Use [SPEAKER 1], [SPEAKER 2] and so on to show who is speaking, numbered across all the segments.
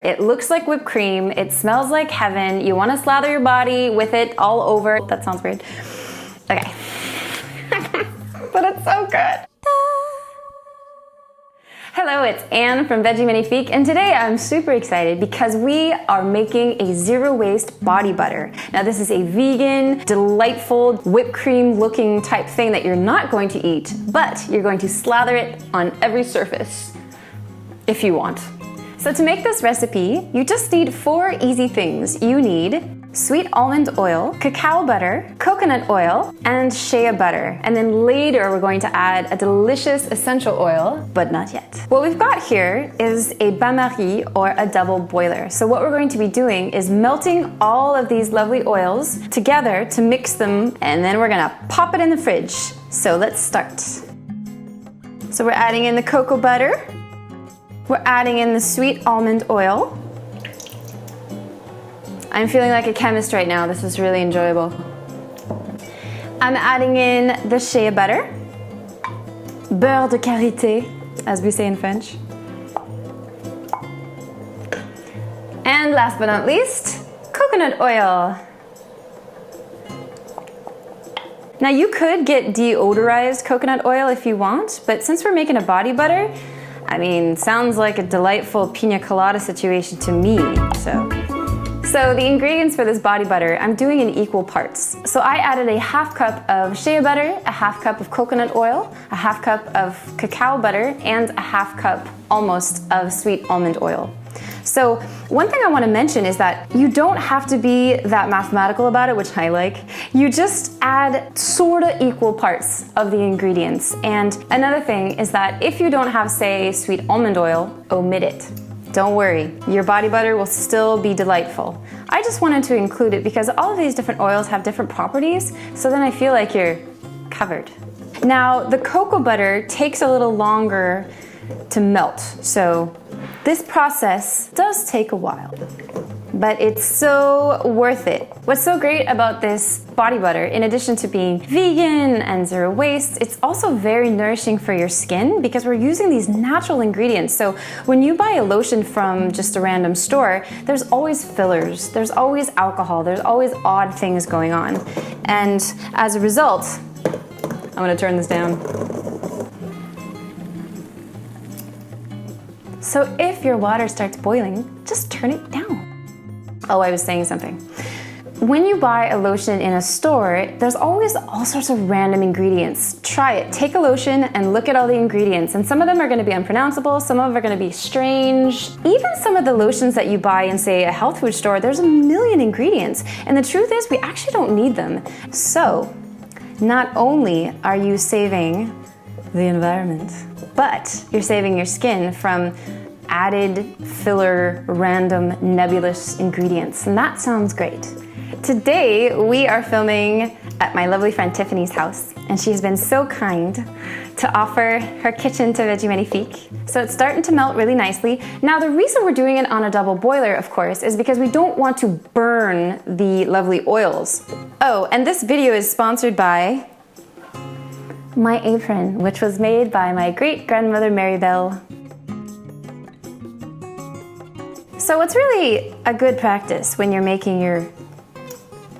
[SPEAKER 1] It looks like whipped cream. It smells like heaven. You want to slather your body with it all over. That sounds weird. Okay. But it's so good. Hello, it's Anne from Veggie Magnifique, and today I'm super excited because we are making a zero waste body butter. Now this is a vegan, delightful, whipped cream looking type thing that you're not going to eat, but you're going to slather it on every surface if you want. So to make this recipe, you just need 4 easy things. You need sweet almond oil, cacao butter, coconut oil, and shea butter. And then later we're going to add a delicious essential oil, but not yet. What we've got here is a bain-marie or a double boiler. So what we're going to be doing is melting all of these lovely oils together to mix them, and then we're gonna pop it in the fridge. So let's start. So we're adding in the cocoa butter. We're adding in the sweet almond oil. I'm feeling like a chemist right now. This is really enjoyable. I'm adding in the shea butter, beurre de karité, as we say in French. And last but not least, coconut oil. Now you could get deodorized coconut oil if you want, but since we're making a body butter, I mean, sounds like a delightful pina colada situation to me, So the ingredients for this body butter, I'm doing in equal parts. So I added a ½ cup of shea butter, a ½ cup of coconut oil, a ½ cup of cacao butter, and a ½ cup almost of sweet almond oil. So one thing I want to mention is that you don't have to be that mathematical about it, which I like. You just add sort of equal parts of the ingredients. And another thing is that if you don't have, say, sweet almond oil, omit it. Don't worry, your body butter will still be delightful. I just wanted to include it because all of these different oils have different properties, so then I feel like you're covered. Now, the cocoa butter takes a little longer to melt, so this process does take a while, but it's so worth it. What's so great about this body butter, in addition to being vegan and zero waste, it's also very nourishing for your skin because we're using these natural ingredients. So when you buy a lotion from just a random store, there's always fillers, there's always alcohol, there's always odd things going on. And as a result, I'm gonna turn this down. So if your water starts boiling, just turn it down. Oh, I was saying something. When you buy a lotion in a store, there's always all sorts of random ingredients. Try it. Take a lotion and look at all the ingredients. And some of them are going to be unpronounceable, some of them are going to be strange. Even some of the lotions that you buy in, say, a health food store, there's a million ingredients. And the truth is, we actually don't need them. So, not only are you saving the environment, but you're saving your skin from added filler, random, nebulous ingredients, and that sounds great. Today, we are filming at my lovely friend Tiffany's house, and she's been so kind to offer her kitchen to Veggie Magnifique. So it's starting to melt really nicely. Now, the reason we're doing it on a double boiler, of course, is because we don't want to burn the lovely oils. Oh, and this video is sponsored by my apron, which was made by my great-grandmother Marybelle. So what's really a good practice when you're making your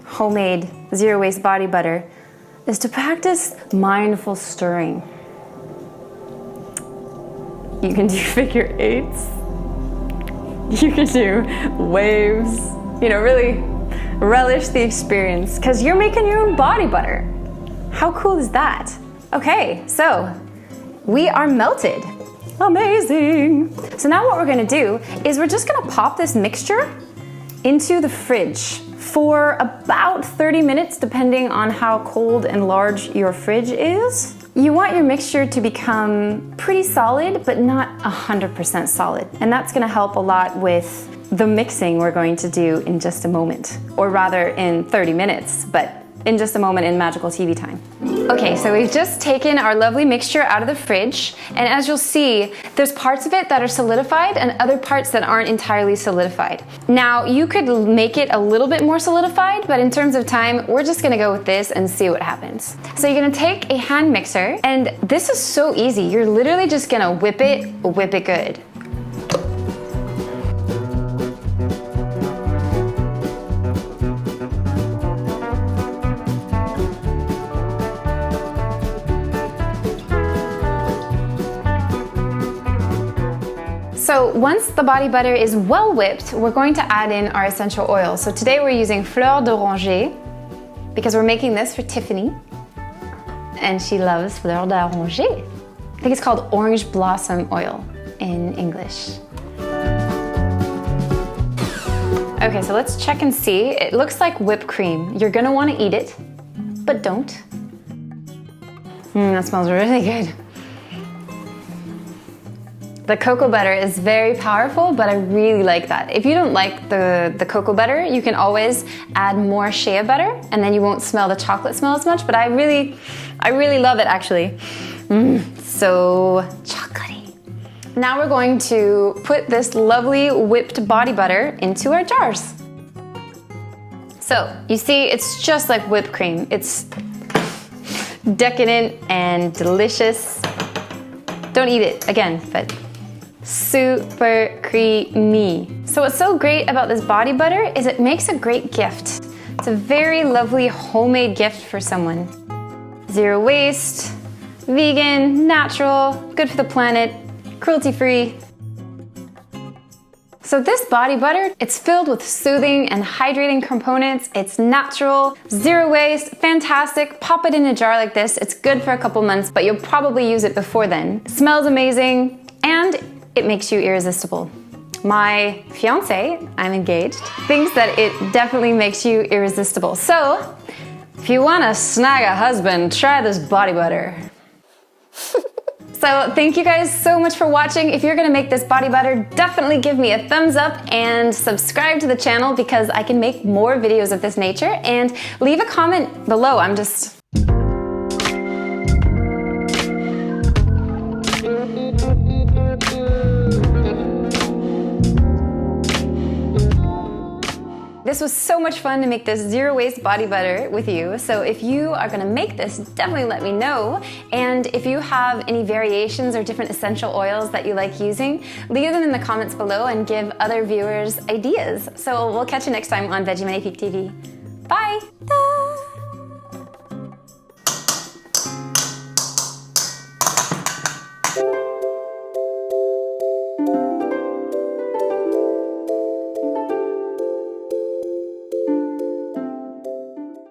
[SPEAKER 1] homemade zero waste body butter is to practice mindful stirring. You can do figure eights, you can do waves, you know, really relish the experience because you're making your own body butter. How cool is that? Okay, so we are melted. Amazing. So now what we're gonna do is we're just gonna pop this mixture into the fridge for about 30 minutes, depending on how cold and large your fridge is. You want your mixture to become pretty solid, but not 100% solid. And that's gonna help a lot with the mixing we're going to do in just a moment, or rather in 30 minutes, but in just a moment in magical TV time. Okay, so we've just taken our lovely mixture out of the fridge, and as you'll see, there's parts of it that are solidified and other parts that aren't entirely solidified. Now, you could make it a little bit more solidified, but in terms of time, we're just gonna go with this and see what happens. So you're gonna take a hand mixer, and this is so easy. You're literally just gonna whip it good. So once the body butter is well whipped, we're going to add in our essential oil. So today we're using fleur d'oranger because we're making this for Tiffany. And she loves fleur d'oranger. I think it's called orange blossom oil in English. Okay, so let's check and see. It looks like whipped cream. You're gonna wanna eat it, but don't. That smells really good. The cocoa butter is very powerful, but I really like that. If you don't like the cocoa butter, you can always add more shea butter and then you won't smell the chocolate smell as much, but I really love it actually. So chocolatey. Now we're going to put this lovely whipped body butter into our jars. So you see, it's just like whipped cream. It's decadent and delicious. Don't eat it again, but super creamy. So what's so great about this body butter is it makes a great gift. It's a very lovely homemade gift for someone. Zero waste, vegan, natural, good for the planet, cruelty-free. So this body butter, it's filled with soothing and hydrating components. It's natural, zero waste, fantastic. Pop it in a jar like this. It's good for a couple months, but you'll probably use it before then. It smells amazing, and it makes you irresistible. My fiance, I'm engaged, thinks that it definitely makes you irresistible. So if you want to snag a husband, try this body butter. So thank you guys so much for watching. If you're gonna make this body butter, definitely give me a thumbs up and subscribe to the channel because I can make more videos of this nature, and leave a comment below. This was so much fun to make this zero waste body butter with you. So if you are gonna make this, definitely let me know. And if you have any variations or different essential oils that you like using, leave them in the comments below and give other viewers ideas. So we'll catch you next time on Veggie Magnifique TV. Bye!